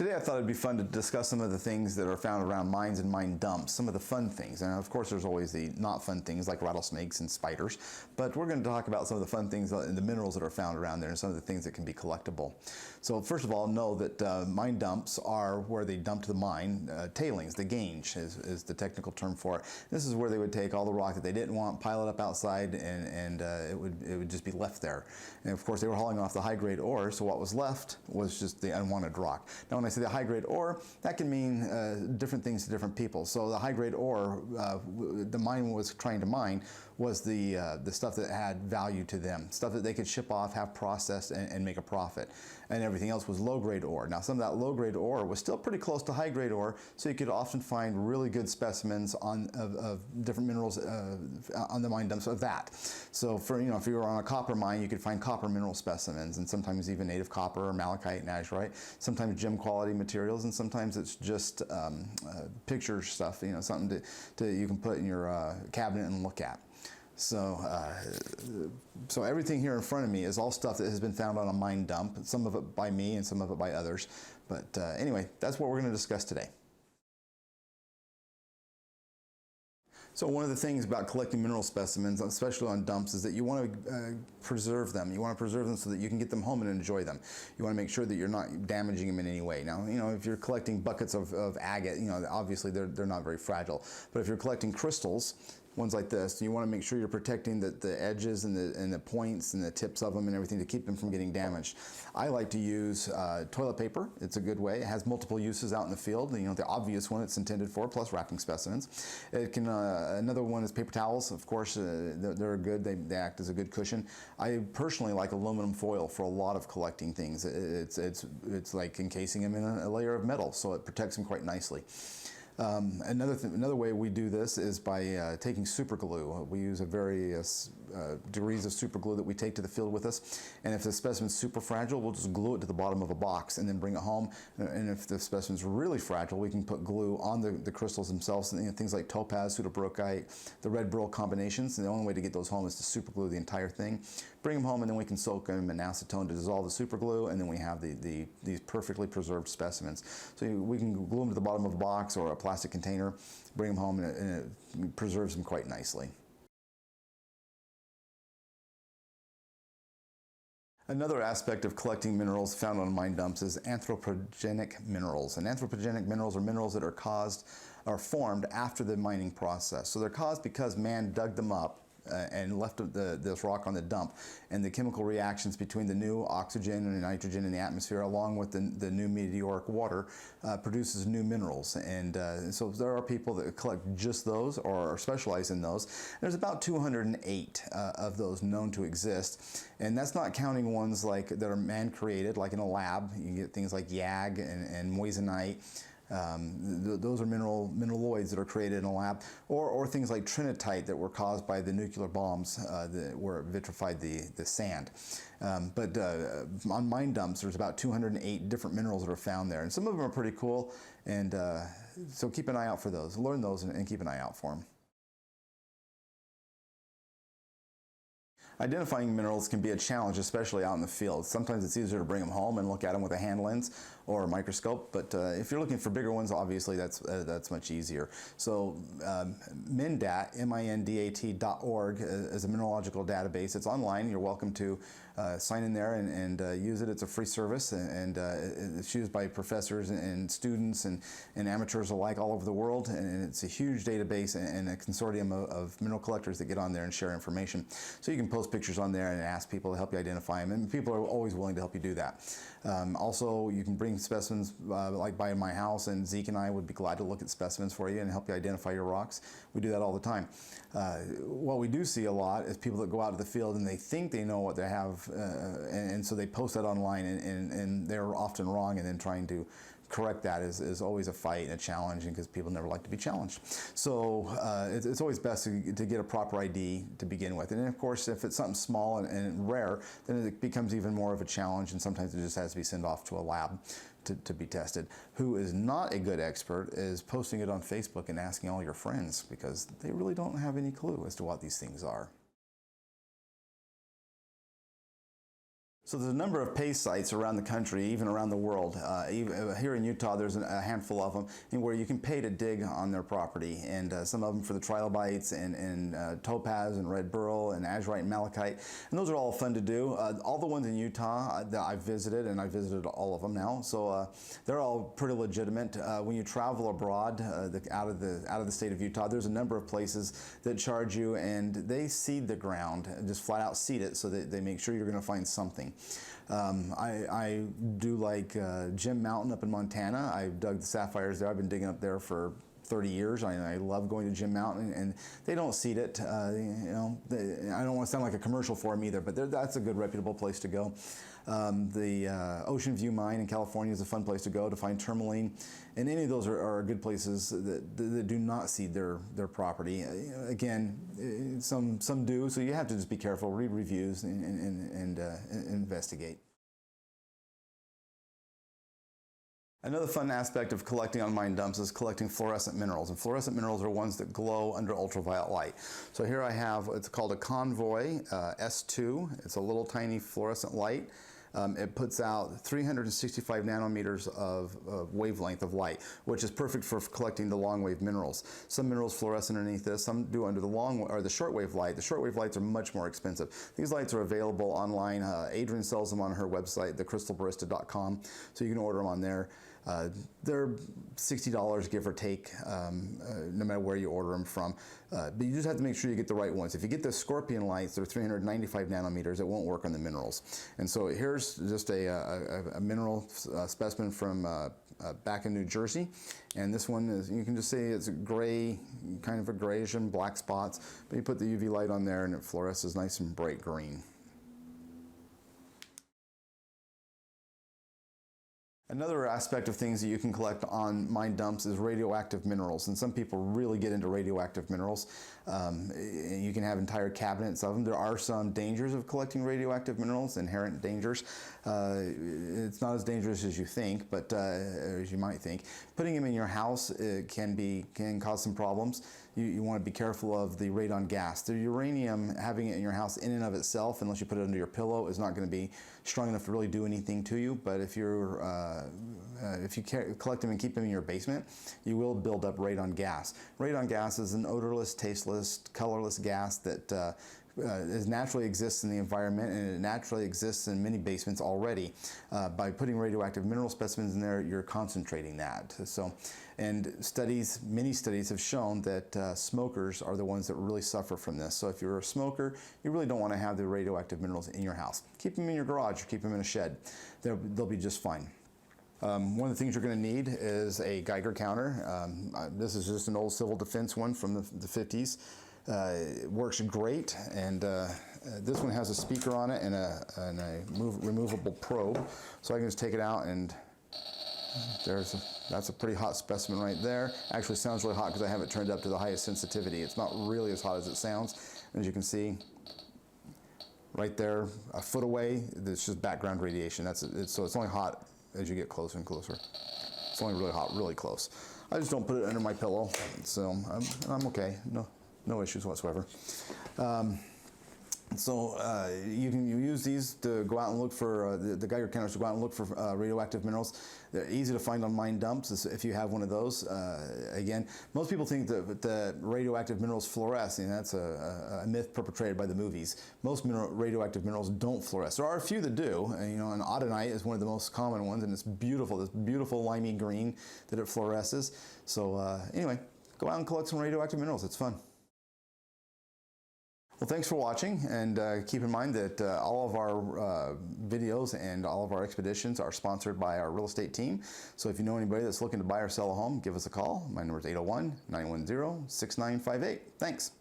Today I thought it'd be fun to discuss some of the things that are found around mines and mine dumps, some of the fun things. And of course there's always the not fun things like rattlesnakes and spiders, but we're going to talk about some of the fun things and the minerals that are found around there and some of the things that can be collectible. So first of all, know that mine dumps are where they dumped the mine, tailings, the gangue is the technical term for it. This is where they would take all the rock that they didn't want, pile it up outside, and it would just be left there. And of course they were hauling off the high-grade ore, so what was left was just the unwanted rock. Now when I say the high-grade ore, that can mean different things to different people. So the high-grade ore, the mine was trying to mine, was the stuff that had value to them, stuff that they could ship off, have processed, and make a profit. And everything else was low-grade ore. Now some of that low-grade ore was still pretty close to high-grade ore, so you could often find really good specimens of different minerals on the mine dumps of that. So for, if you were on a copper mine, you could find copper mineral specimens, and sometimes even native copper or malachite and azurite, sometimes gem quality materials, and sometimes it's just picture stuff, something you can put in your cabinet and look at. So everything here in front of me is all stuff that has been found on a mine dump, some of it by me and some of it by others. But anyway, that's what we're going to discuss today. So one of the things about collecting mineral specimens, especially on dumps, is that you want to preserve them. You want to preserve them so that you can get them home and enjoy them. You want to make sure that you're not damaging them in any way. Now, if you're collecting buckets of agate, obviously they're not very fragile. But if you're collecting crystals, ones like this, you want to make sure you're protecting the edges and the points and the tips of them and everything to keep them from getting damaged. I like to use toilet paper. It's a good way. It has multiple uses out in the field. The obvious one it's intended for, plus wrapping specimens. It can another one is paper towels. Of course, they're good. They act as a good cushion. I personally like aluminum foil for a lot of collecting things. It's like encasing them in a layer of metal, so it protects them quite nicely. Another way we do this is by taking super glue. We use various degrees of super glue that we take to the field with us, and if the specimen's super fragile, we'll just glue it to the bottom of a box and then bring it home. And if the specimen's really fragile, we can put glue on the crystals themselves, things like topaz, pseudobrokite, the red beryl combinations, and the only way to get those home is to super glue the entire thing. Bring them home, and then we can soak them in acetone to dissolve the super glue, and then we have these perfectly preserved specimens. So we can glue them to the bottom of a box or a plastic container, bring them home, and it preserves them quite nicely. Another aspect of collecting minerals found on mine dumps is anthropogenic minerals. And anthropogenic minerals are minerals that are formed after the mining process. So they're caused because man dug them up and left this rock on the dump, and the chemical reactions between the new oxygen and nitrogen in the atmosphere along with the new meteoric water produces new minerals. And so there are people that collect just those or specialize in those. There's about 208 of those known to exist, and that's not counting ones that are man-created, like in a lab. You can get things like yag and moissanite. Those are mineraloids that are created in a lab, or things like trinitite that were caused by the nuclear bombs where it vitrified the sand. But on mine dumps, there's about 208 different minerals that are found there, and some of them are pretty cool, and so keep an eye out for those. Learn those and keep an eye out for them. Identifying minerals can be a challenge, especially out in the field. Sometimes it's easier to bring them home and look at them with a hand lens or a microscope, but if you're looking for bigger ones, obviously that's much easier. So MINDAT, MINDAT.org is a mineralogical database. It's online. You're welcome to sign in there and use it. It's a free service, and it's used by professors and students and amateurs alike all over the world, and it's a huge database and a consortium of mineral collectors that get on there and share information. So you can post pictures on there and ask people to help you identify them, and people are always willing to help you do that. Also, you can bring specimens like by my house, and Zeke and I would be glad to look at specimens for you and help you identify your rocks. We do that all the time. What we do see a lot is people that go out to the field and they think they know what they have, and so they post that online, and they're often wrong, and then trying to correct that is always a fight and a challenge, because people never like to be challenged. So it's always best to get a proper ID to begin with. And of course, if it's something small and rare, then it becomes even more of a challenge, and sometimes it just has to be sent off to a lab to be tested. Who is not a good expert is posting it on Facebook and asking all your friends, because they really don't have any clue as to what these things are. So there's a number of paste sites around the country, even around the world. Even here in Utah, there's a handful of them where you can pay to dig on their property, and some of them for the trilobites and topaz and red beryl and azurite and malachite, and those are all fun to do. All the ones in Utah that I've visited, and I've visited all of them now, so they're all pretty legitimate. When you travel abroad, out of the state of Utah, there's a number of places that charge you, and they seed the ground, just flat out seed it, so that they make sure you're going to find something. I do like Jim Mountain up in Montana. I dug the sapphires there. I've been digging up there for 30 years. I love going to Jim Mountain, and they don't seed it. You know, I don't want to sound like a commercial for them either, but that's a good reputable place to go. The Ocean View Mine in California is a fun place to go to find tourmaline, and any of those are good places that do not seed their property. Again, some do, so you have to just be careful, read reviews, and investigate. Another fun aspect of collecting on mine dumps is collecting fluorescent minerals, and fluorescent minerals are ones that glow under ultraviolet light. So here I have, it's called a Convoy S2. It's a little tiny fluorescent light. It puts out 365 nanometers of wavelength of light, which is perfect for collecting the long wave minerals. Some minerals fluoresce underneath this, some do under the long or the short wave light. The short wave lights are much more expensive. These lights are available online. Adrienne sells them on her website, thecrystalbarista.com, so you can order them on there. They're $60 give or take, no matter where you order them from. But you just have to make sure you get the right ones. If you get the scorpion lights, they're 395 nanometers, it won't work on the minerals. And so here's just a mineral specimen from back in New Jersey. And this one is, you can just see it's gray, kind of a grayish and black spots, but you put the UV light on there and it fluoresces nice and bright green. Another aspect of things that you can collect on mine dumps is radioactive minerals, and some people really get into radioactive minerals. You can have entire cabinets of them. There are some dangers of collecting radioactive minerals, inherent dangers. It's not as dangerous as you think, but as you might think. Putting them in your house can cause some problems. You want to be careful of the radon gas. The uranium, having it in your house in and of itself, unless you put it under your pillow, is not going to be strong enough to really do anything to you. But if you collect them and keep them in your basement, you will build up radon gas. Radon gas is an odorless, tasteless, colorless gas that naturally exists in the environment, and it naturally exists in many basements already. By putting radioactive mineral specimens in there, you're concentrating that. So, and many studies have shown that smokers are the ones that really suffer from this. So if you're a smoker, you really don't want to have the radioactive minerals in your house. Keep them in your garage or keep them in a shed. They'll be just fine. One of the things you're going to need is a Geiger counter. This is just an old civil defense one from the 50s. It works great, and this one has a speaker on it and a removable probe, so I can just take it out, and that's a pretty hot specimen right there. Actually sounds really hot because I have it turned up to the highest sensitivity. It's not really as hot as it sounds. As you can see right there, a foot away, it's just background radiation. So it's only hot as you get closer and closer. It's only really hot really close. I just don't put it under my pillow, so I'm okay. No issues whatsoever. You can use these to go out and look for, the Geiger counters to go out and look for radioactive minerals. They're easy to find on mine dumps if you have one of those. Again, most people think that the radioactive minerals fluoresce, and that's a myth perpetrated by the movies. Most radioactive minerals don't fluoresce. There are a few that do, and an audenite is one of the most common ones, and it's beautiful, this beautiful limey green that it fluoresces. So anyway, go out and collect some radioactive minerals. It's fun. Well, thanks for watching, and keep in mind that all of our videos and all of our expeditions are sponsored by our real estate team. So if you know anybody that's looking to buy or sell a home, give us a call. My number is 801-910-6958. Thanks.